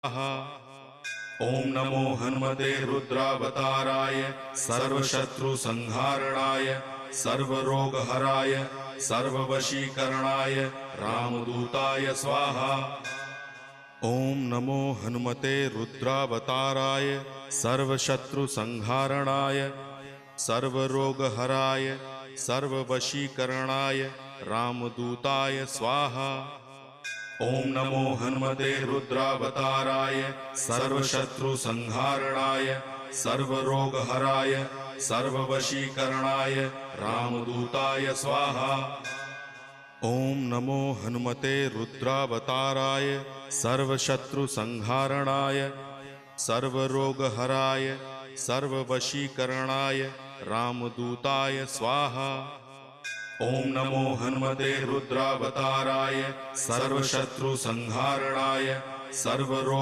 ओम नमो हनुमते रुद्रावताराय सर्वशत्रुसंहारणाय सर्वरोगहराय सर्ववशीकरणाय रामदूताय स्वाहा। ओम नमो हनुमते रुद्रावताराय सर्वशत्रुसंहारणाय सर्वरोगहराय सर्ववशीकरणाय रामदूताय स्वाहा। ओम नमो हनुमते रुद्रावताराय सर्वशत्रुसंहारणाय सर्वरोगहराय सर्ववशीकरणाय रामदूताय स्वाहा। ओम नमो हनुमते रुद्रावताराय सर्वशत्रुसंहारणाय सर्वरोगहराय सर्ववशीकरणाय रामदूताय स्वाहा। ओम नमो हनुमते रुद्रावताराय सर्वशत्रुसंहारणाय सर्वरोग